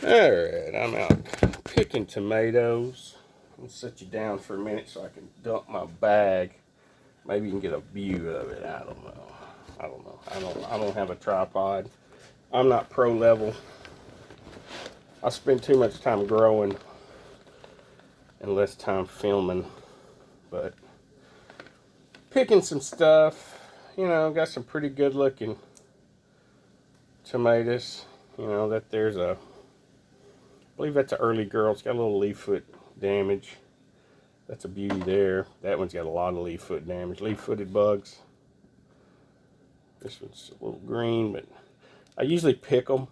Alright, I'm out picking tomatoes. I'll set you down for a minute so I can dump my bag. Maybe you can get a view of it. I don't know. I don't have a tripod. I'm not pro level. I spend too much time growing and less time filming. But picking some stuff. You know, got some pretty good looking tomatoes. You know, there's a, I believe that's an early girl. It's got a little leaf foot damage. That's a beauty there. That one's got a lot of leaf foot damage. Leaf footed bugs. This one's a little green, but I usually pick them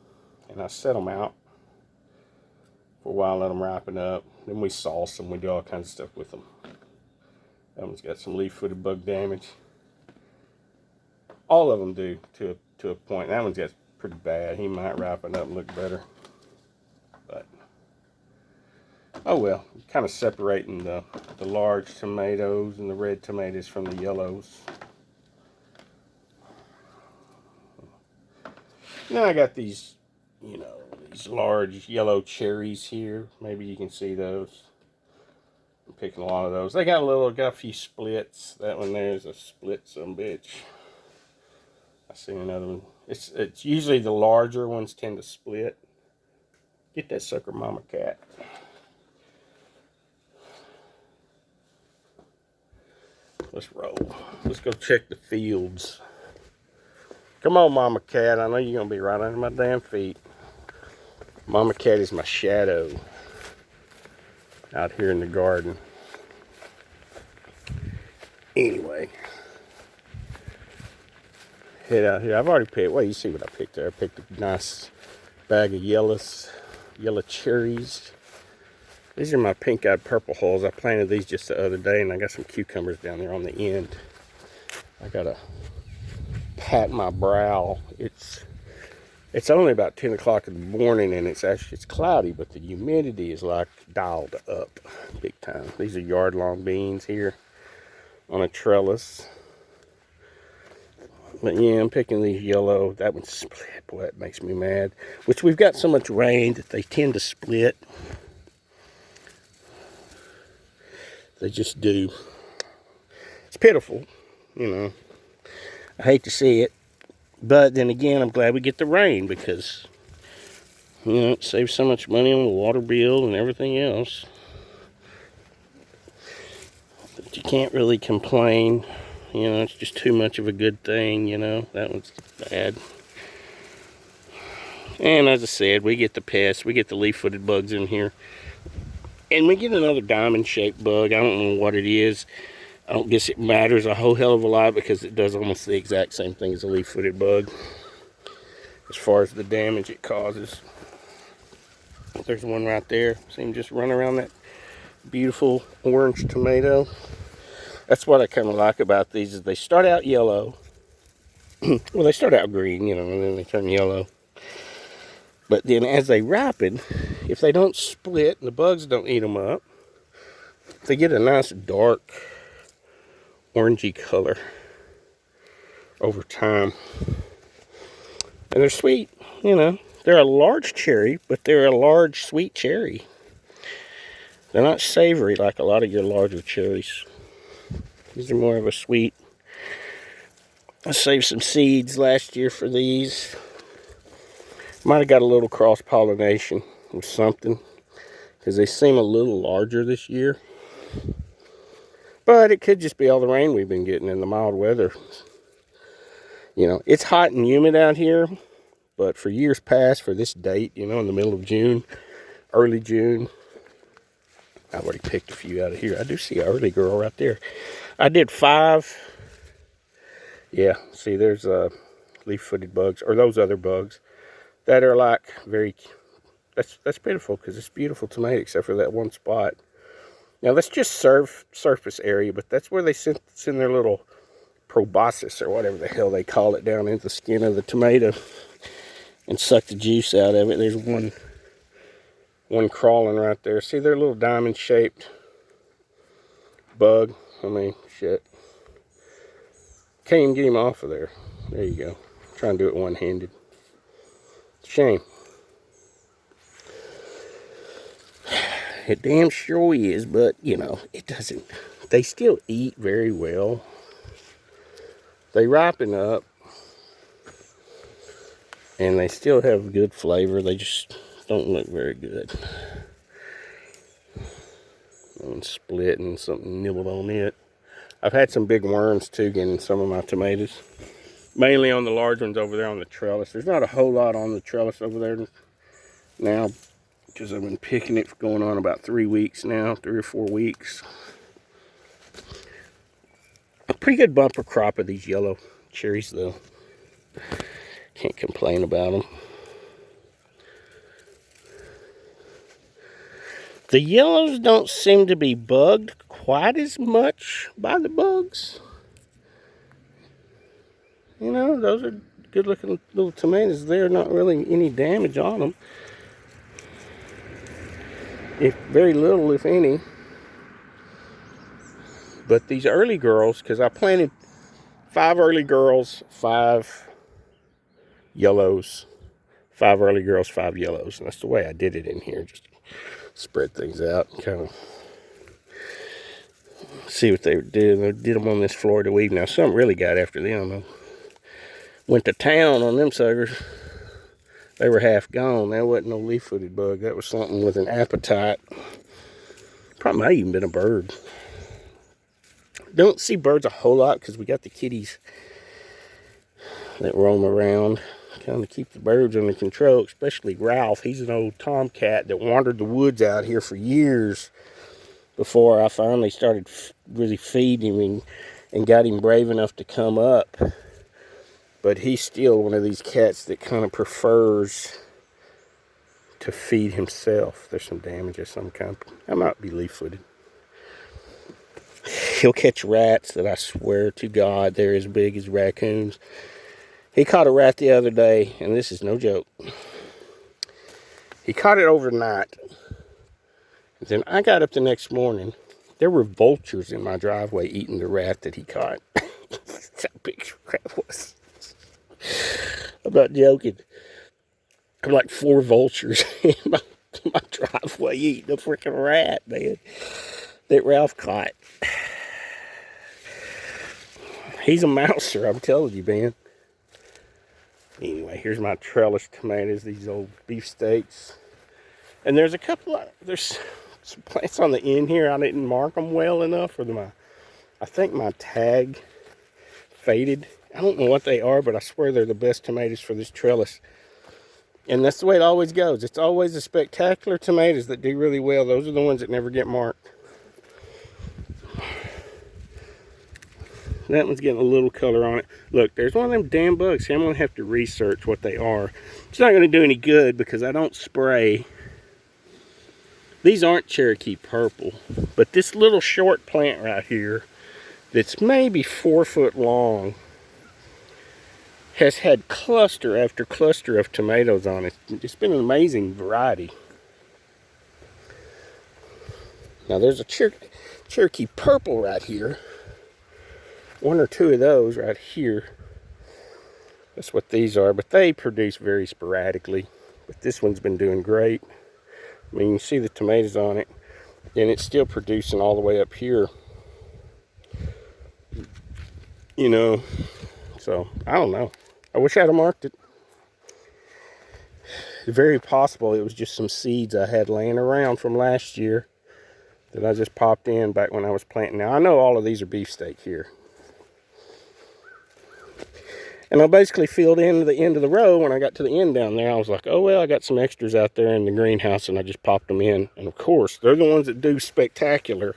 and I set them out for a while, let them ripen up. Then we sauce them. We do all kinds of stuff with them. That one's got some leaf footed bug damage. All of them do to a point. That one's got pretty bad. He might ripen up and look better. But oh well, kind of separating the large tomatoes and the red tomatoes from the yellows. Now I got these, you know, these large yellow cherries here. Maybe you can see those. I'm picking a lot of those. They got a few splits. That one there is a split some bitch. I see another one. It's usually the larger ones tend to split. Get that sucker, mama cat. Let's roll. Let's go check the fields. Come on, mama cat. I know you're going to be right under my damn feet. Mama cat is my shadow out here in the garden. Anyway. Head out here. I've already picked, well, you see what I picked there. I picked a nice bag of yellow cherries. These are my pink-eyed purple hulls. I planted these just the other day, and I got some cucumbers down there on the end. I gotta pat my brow. It's only about 10 o'clock in the morning, and it's cloudy, but the humidity is like dialed up big time. These are yard-long beans here on a trellis. But yeah, I'm picking these yellow. That one's split. Boy, that makes me mad. Which we've got so much rain that they tend to split. They just do. It's pitiful, you know. I hate to see it. But then again, I'm glad we get the rain because, you know, it saves so much money on the water bill and everything else. But you can't really complain. You know, it's just too much of a good thing, you know. That one's bad. And as I said, we get the pests. We get the leaf-footed bugs in here. And we get another diamond-shaped bug. I don't know what it is. I don't guess it matters a whole hell of a lot because it does almost the exact same thing as a leaf-footed bug as far as the damage it causes. There's one right there. See him just run around that beautiful orange tomato. That's what I kind of like about these is they start out yellow. Well, they start out green, you know, and then they turn yellow. But then as they ripen, if they don't split and the bugs don't eat them up, they get a nice dark orangey color over time. And they're sweet, you know. They're a large cherry, but they're a large sweet cherry. They're not savory like a lot of your larger cherries. These are more of a sweet. I saved some seeds last year for these. Might have got a little cross-pollination with something because they seem a little larger this year. But it could just be all the rain we've been getting in the mild weather. You know, it's hot and humid out here, but for years past, for this date, you know, in the middle of June, early June, I've already picked a few out of here. I do see an early girl right there. I did 5. Yeah, see, there's leaf-footed bugs, or those other bugs that are like very. That's pitiful because it's beautiful tomato except for that one spot. Now that's just surface area, but that's where they send their little proboscis or whatever the hell they call it down into the skin of the tomato and suck the juice out of it. There's one crawling right there. See their little diamond-shaped bug. I mean, shit. Can't even get him off of there. There you go. Trying to do it one-handed. Shame. It damn sure is, but, you know, it doesn't. They still eat very well. They ripen up. And they still have good flavor. They just don't look very good. And split and something nibbled on it. I've had some big worms too getting some of my tomatoes. Mainly on the large ones over there on the trellis. There's not a whole lot on the trellis over there now, because I've been picking it for going on about 3 weeks now, 3 or 4 weeks. A pretty good bumper crop of these yellow cherries though. Can't complain about them. The yellows don't seem to be bugged quite as much by the bugs. You know, those are good looking little tomatoes. There's not really any damage on them. If very little, if any. But these early girls, because I planted 5 early girls, 5 yellows. 5 early girls, 5 yellows. And that's the way I did it in here. Just spread things out and kind of see what they were doing. They did them on this Florida weave. Now, some really got after them. I went to town on them suckers. They were half gone. That wasn't no leaf-footed bug. That was something with an appetite. Probably might even been a bird. Don't see birds a whole lot because we got the kitties that roam around. Kind of keep the birds under control, especially Ralph. He's an old tomcat that wandered the woods out here for years before I finally started really feeding him and got him brave enough to come up. But he's still one of these cats that kind of prefers to feed himself. There's some damage of some kind. I might be leaf-footed. He'll catch rats that I swear to God they're as big as raccoons. He caught a rat the other day, and this is no joke. He caught it overnight. Then I got up the next morning. There were vultures in my driveway eating the rat that he caught. That's how big the rat was. I'm not joking. I'm like 4 vultures in my driveway eating a freaking rat, man, that Ralph caught. He's a mouser, I'm telling you, man. Anyway, here's my trellis tomatoes, these old beefsteaks. And there's a couple of, there's some plants on the end here. I didn't mark them well enough, or I think my tag faded. I don't know what they are, but I swear they're the best tomatoes for this trellis. And that's the way it always goes. It's always the spectacular tomatoes that do really well. Those are the ones that never get marked. That one's getting a little color on it. Look, there's one of them damn bugs. See, I'm going to have to research what they are. It's not going to do any good because I don't spray. These aren't Cherokee purple. But this little short plant right here that's maybe 4 foot long has had cluster after cluster of tomatoes on it. It's been an amazing variety. Now there's a Cherokee purple right here. 1 or 2 of those right here. That's what these are, but they produce very sporadically. But this one's been doing great. I mean, you see the tomatoes on it, and it's still producing all the way up here. You know, so I don't know. I wish I'd have marked it. It's very possible it was just some seeds I had laying around from last year that I just popped in back when I was planting. Now, I know all of these are beefsteak here. And I basically filled in to the end of the row. When I got to the end down there, I was like, oh, well, I got some extras out there in the greenhouse, and I just popped them in. And, of course, they're the ones that do spectacular,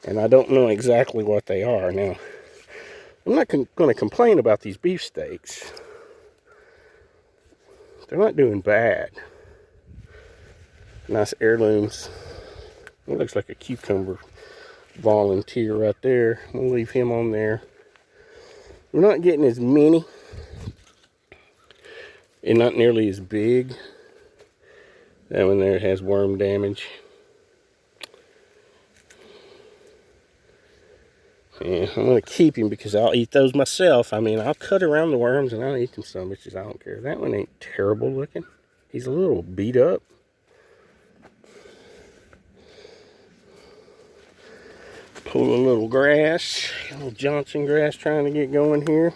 and I don't know exactly what they are. Now, I'm not going to complain about these beefsteaks. They're not doing bad. Nice heirlooms. It looks like a cucumber volunteer right there. We'll leave him on there. We're not getting as many. And not nearly as big. That one there has worm damage. Yeah, I'm going to keep him because I'll eat those myself. I mean, I'll cut around the worms and I'll eat them some bitches. I don't care. That one ain't terrible looking. He's a little beat up. Pull a little grass, a little Johnson grass trying to get going here.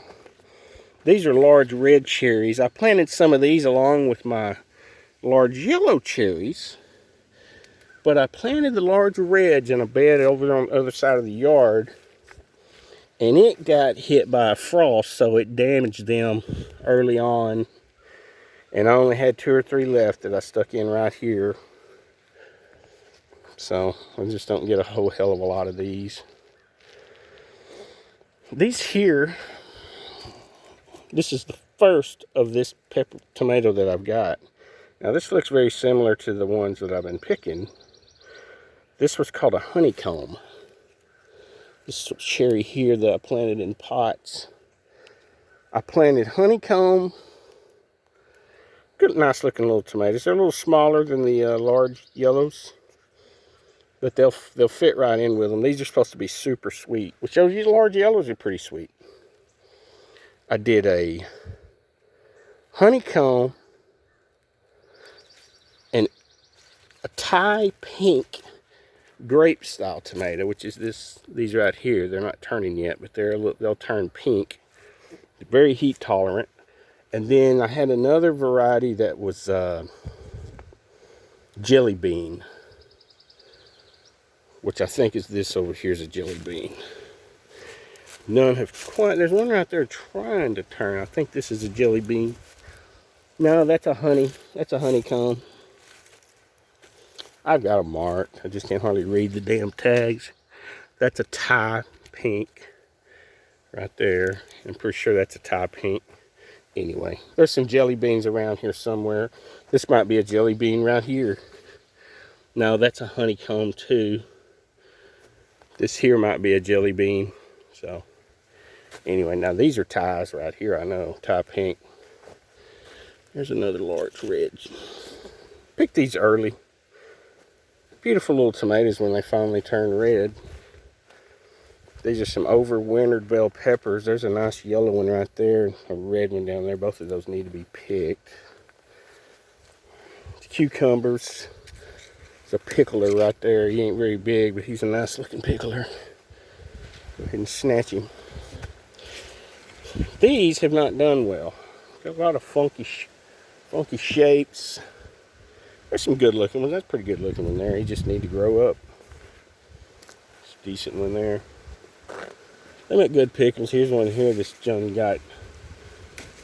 These are large red cherries. I planted some of these along with my large yellow cherries. But I planted the large reds in a bed over on the other side of the yard. And it got hit by a frost, so it damaged them early on. And I only had 2 or 3 left that I stuck in right here. So I just don't get a whole hell of a lot of these. These here, this is the first of this pepper tomato that I've got. Now this looks very similar to the ones that I've been picking. This was called a honeycomb. This cherry here that I planted in pots. I planted honeycomb. Good, nice looking little tomatoes. They're a little smaller than the large yellows, but they'll fit right in with them. These are supposed to be super sweet, which shows you the large yellows are pretty sweet. I did a honeycomb and a Thai pink grape style tomato, which is these right here. They're not turning yet, but they'll turn pink. They're very heat tolerant. And then I had another variety that was jelly bean, which I think is this over here is a jelly bean. None have quite. There's one right there trying to turn. I think this is a jelly bean. No, that's a honeycomb. I've got them marked. I just can't hardly read the damn tags. That's a Thai pink right there. I'm pretty sure that's a Thai pink. Anyway, there's some jelly beans around here somewhere. This might be a jelly bean right here. No, that's a honeycomb too. This here might be a jelly bean. So, anyway, now these are Thais right here, I know. Thai pink. There's another large red. Pick these early. Beautiful little tomatoes when they finally turn red. These are some overwintered bell peppers. There's a nice yellow one right there, a red one down there. Both of those need to be picked. Cucumbers. There's a pickler right there. He ain't very big, but he's a nice looking pickler. Go ahead and snatch him. These have not done well. Got a lot of funky shapes. There's some good looking ones. That's a pretty good looking one there. He just need to grow up. It's a decent one there. They make good pickles. Here's one here. This young got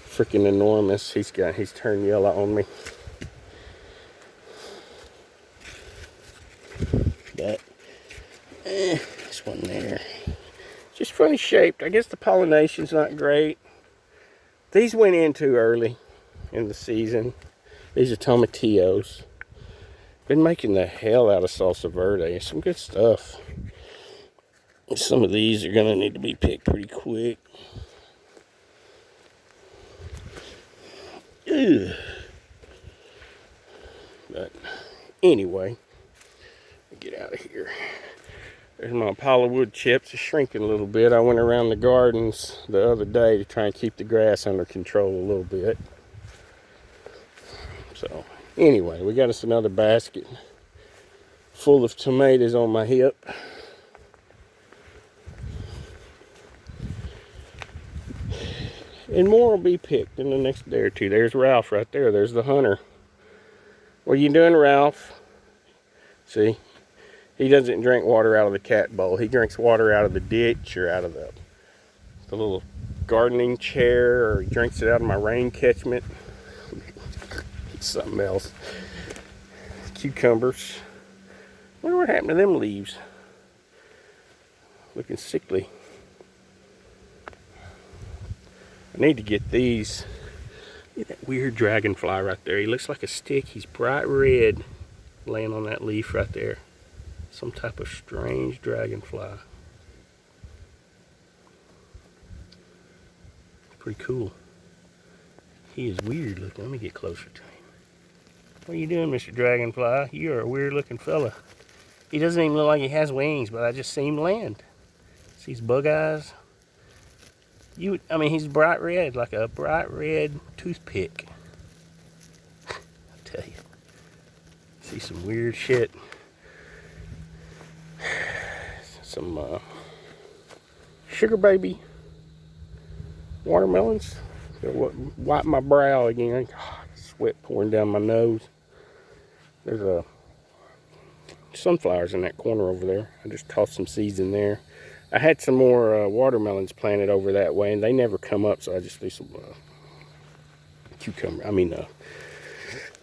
freaking enormous. He's turned yellow on me. But this one there, just funny shaped. I guess the pollination's not great. These went in too early in the season. These are tomatillos. Been making the hell out of salsa verde. Some good stuff. Some of these are gonna need to be picked pretty quick. Ugh. But anyway, get out of here. There's my pile of wood chips. It's shrinking a little bit. I went around the gardens the other day to try and keep the grass under control a little bit. So anyway, we got us another basket full of tomatoes on my hip. And more will be picked in the next day or two. There's Ralph right there. There's the hunter. What are you doing, Ralph? See? He doesn't drink water out of the cat bowl. He drinks water out of the ditch or out of the little gardening chair, or he drinks it out of my rain catchment. It's something else. Cucumbers. Wonder what happened to them leaves. Looking sickly. I need to get these. Look at that weird dragonfly right there. He looks like a stick. He's bright red, laying on that leaf right there. Some type of strange dragonfly. Pretty cool. He is weird looking. Let me get closer to him. What are you doing, Mr. Dragonfly? You are a weird looking fella. He doesn't even look like he has wings, but I just seen him land. See his bug eyes? I mean, he's bright red, like a bright red toothpick. I tell you. See some weird shit. some sugar baby watermelons. Wipe my brow again. God, sweat pouring down my nose. There's sunflowers in that corner over there. I just tossed some seeds in there. I had some more watermelons planted over that way, and they never come up, so I just threw some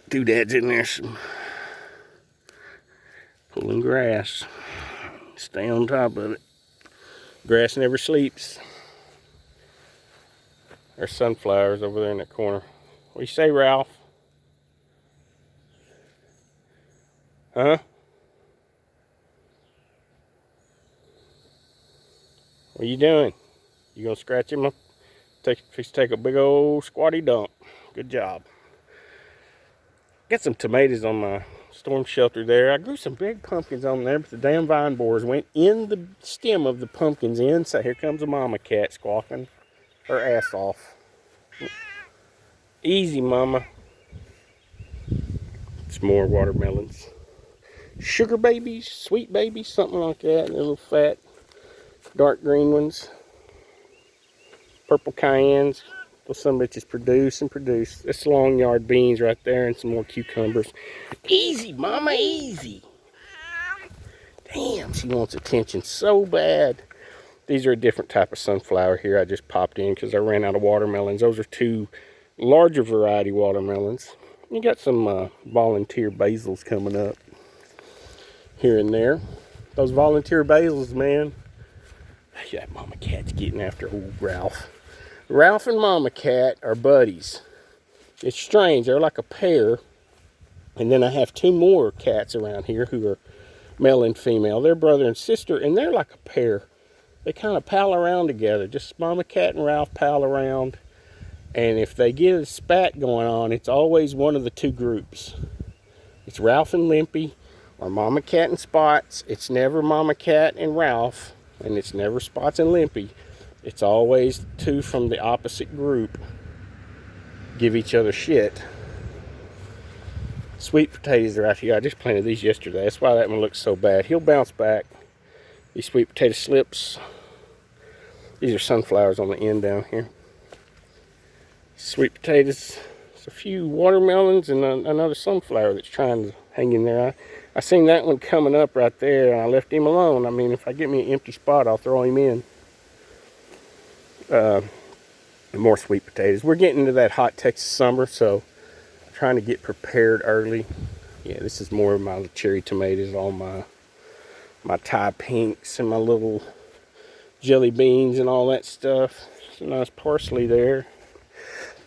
doodads in there. Some pulling grass. Stay on top of it. Grass never sleeps. There's sunflowers over there in that corner. What do you say, Ralph? Huh? What are you doing? You gonna scratch him up? Take a big old squatty dump. Good job. Got some tomatoes on my storm shelter there. I grew some big pumpkins on there, but the damn vine borers went in the stem of the pumpkins in. So here comes a mama cat squawking her ass off. Easy, mama. Some more watermelons. Sugar babies, sweet babies, something like that. They're little fat, dark green ones. Purple cayennes. Those some bitches produce and produce. That's long yard beans right there, and some more cucumbers. Easy, mama, easy. Damn, she wants attention so bad. These are a different type of sunflower here. I just popped in because I ran out of watermelons. Those are two larger variety watermelons. You got some volunteer basils coming up here and there. Those volunteer basils, man. That mama cat's getting after old Ralph. Ralph and mama cat are buddies. It's strange. They're like a pair. And then I have two more cats around here who are male and female. They're brother and sister, and they're like a pair. They kind of pal around together. Just mama cat and Ralph pal around. And if they get a spat going on, it's always one of the two groups. It's Ralph and Limpy, or mama cat and Spots. It's never mama cat and Ralph, and it's never Spots and Limpy. It's always two from the opposite group give each other shit. Sweet potatoes are out here. I just planted these yesterday. That's why that one looks so bad. He'll bounce back. These sweet potato slips. These are sunflowers on the end down here. Sweet potatoes. There's a few watermelons and another sunflower that's trying to hang in there. I seen that one coming up right there, and I left him alone. I mean, if I get me an empty spot, I'll throw him in. More sweet potatoes. We're getting into that hot Texas summer, so I'm trying to get prepared early. Yeah, this is more of my cherry tomatoes, all my Thai pinks and my little jelly beans and all that stuff. Some nice parsley there.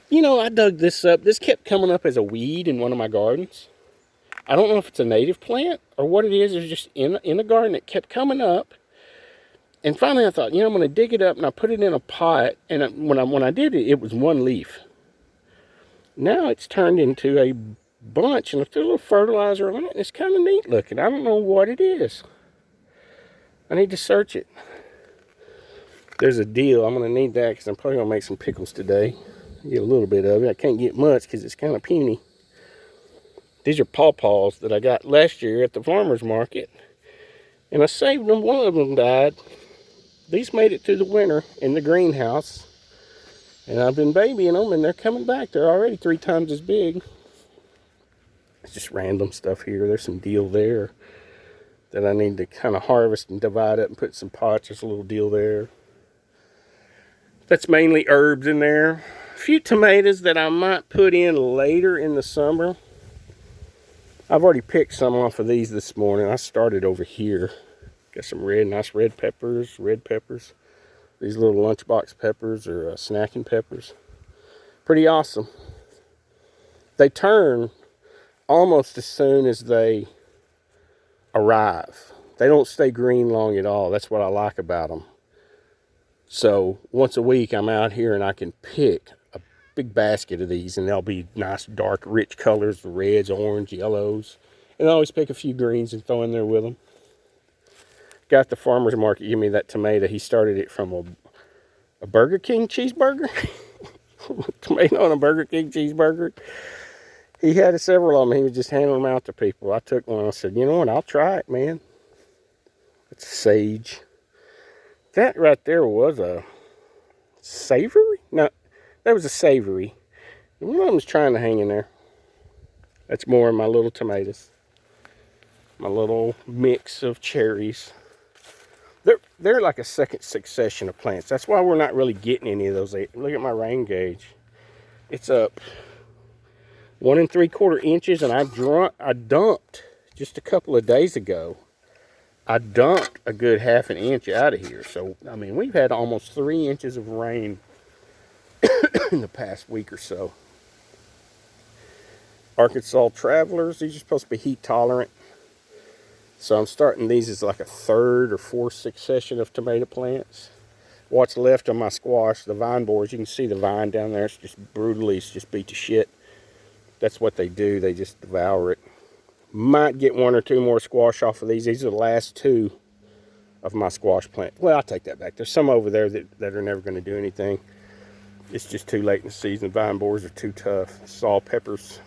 You know, I dug this up. This kept coming up as a weed in one of my gardens. I don't know if it's a native plant or what it is. It's just in a garden. It kept coming up. And finally I thought, you know, I'm going to dig it up, and I put it in a pot. And when I did it, it was one leaf. Now it's turned into a bunch, and I threw a little fertilizer on it, and it's kind of neat looking. I don't know what it is. I need to search it. There's a deal. I'm going to need that because I'm probably going to make some pickles today. Get a little bit of it. I can't get much because it's kind of puny. These are pawpaws that I got last year at the farmer's market. And I saved them. One of them died. These made it through the winter in the greenhouse. And I've been babying them, and they're coming back. They're already 3 times as big. It's just random stuff here. There's some deal there that I need to kind of harvest and divide up and put some pots. There's a little deal there. That's mainly herbs in there. A few tomatoes that I might put in later in the summer. I've already picked some off of these this morning. I started over here. Got some nice red peppers. These little lunchbox peppers or snacking peppers. Pretty awesome. They turn almost as soon as they arrive. They don't stay green long at all. That's what I like about them. So once a week I'm out here and I can pick a big basket of these, and they'll be nice dark rich colors, reds, orange, yellows. And I always pick a few greens and throw in there with them. Got the farmer's market give me that tomato. He started it from a Burger King cheeseburger. Tomato on a Burger King cheeseburger. He had several of them. He was just handing them out to people. I took one. I said, you know what? I'll try it, man. It's sage. That right there was a savory? No, that was a savory. One of them was trying to hang in there. That's more of my little tomatoes. My little mix of cherries. They're like a second succession of plants. That's why we're not really getting any of those. Look at my rain gauge. It's up 1 3/4 inches, and I dumped just a couple of days ago. I dumped a good 1/2 inch out of here. So, I mean, we've had almost 3 inches of rain in the past week or so. Arkansas Travelers, these are supposed to be heat tolerant. So I'm starting these as like a 3rd or 4th succession of tomato plants. What's left of my squash, the vine borers, you can see the vine down there. It's just brutally, it's just beat to shit. That's what they do, they just devour it. Might get 1 or 2 more squash off of these. These are the last 2 of my squash plant. Well, I'll take that back. There's some over there that are never going to do anything. It's just too late in the season. Vine borers are too tough. Saw peppers.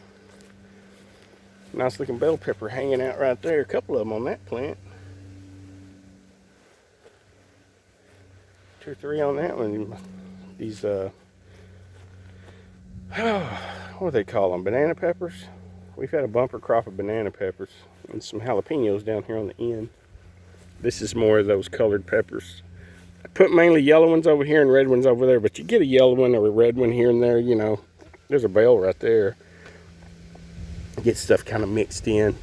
Nice looking bell pepper hanging out right there. A couple of them on that plant. 2 or 3 on that one. These, what do they call them? Banana peppers? We've had a bumper crop of banana peppers and some jalapenos down here on the end. This is more of those colored peppers. I put mainly yellow ones over here and red ones over there, but you get a yellow one or a red one here and there, you know. There's a bell right there. Get stuff kind of mixed in.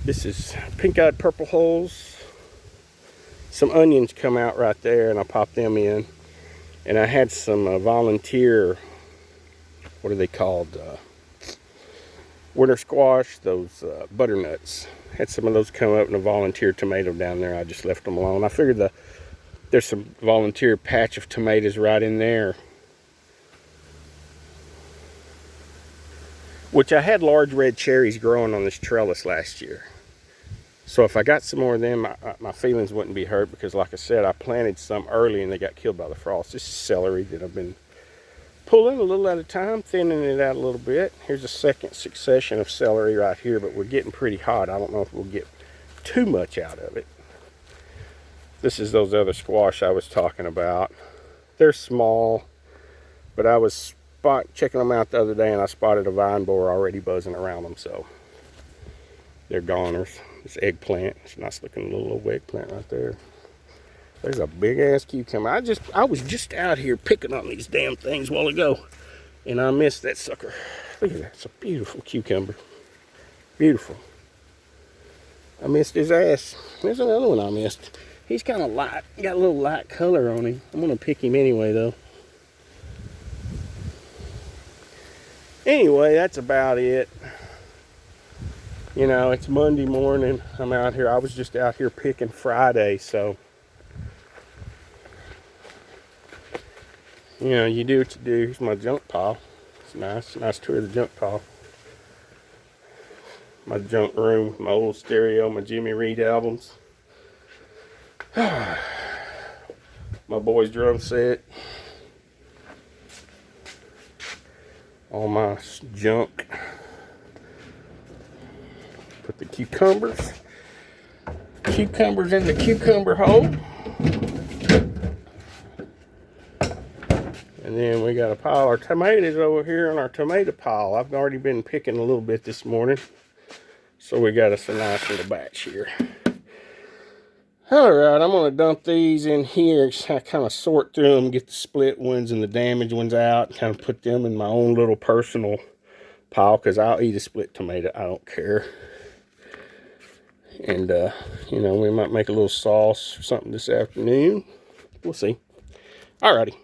This is pink-eyed purple holes. Some onions come out right there, and I pop them in. And I had some volunteer, what are they called? Winter squash, those butternuts. Had some of those come up in a volunteer tomato down there. I just left them alone. I figured there's some volunteer patch of tomatoes right in there. Which I had large red cherries growing on this trellis last year. So if I got some more of them, my feelings wouldn't be hurt because, like I said, I planted some early and they got killed by the frost. This is celery that I've been pulling a little at a time, thinning it out a little bit. Here's a second succession of celery right here, but we're getting pretty hot. I don't know if we'll get too much out of it. This is those other squash I was talking about. They're small, but I was checking them out the other day and I spotted a vine borer already buzzing around them, so they're goners. This eggplant, it's a nice looking little eggplant right there. There's a big ass cucumber. I was just out here picking on these damn things a while ago and I missed that sucker. Look at that, it's a beautiful cucumber. Beautiful. I missed his ass. There's another one I missed. He's kind of light, got a little light color on him. I'm gonna pick him anyway though. Anyway, that's about it. You know, it's Monday morning. I'm out here. I was just out here picking Friday, so you know, you do what you do. Here's my junk pile. It's nice. Nice tour of the junk pile. My junk room, my old stereo, my Jimmy Reed albums. My boy's drum set. All my junk. Put the cucumbers in the cucumber hole. And then we got a pile of tomatoes over here in our tomato pile. I've already been picking a little bit this morning. So we got us a nice little batch here. Alright, I'm going to dump these in here. I kind of sort through them, get the split ones and the damaged ones out. Kind of put them in my own little personal pile because I'll eat a split tomato. I don't care. And, you know, we might make a little sauce or something this afternoon. We'll see. Alrighty.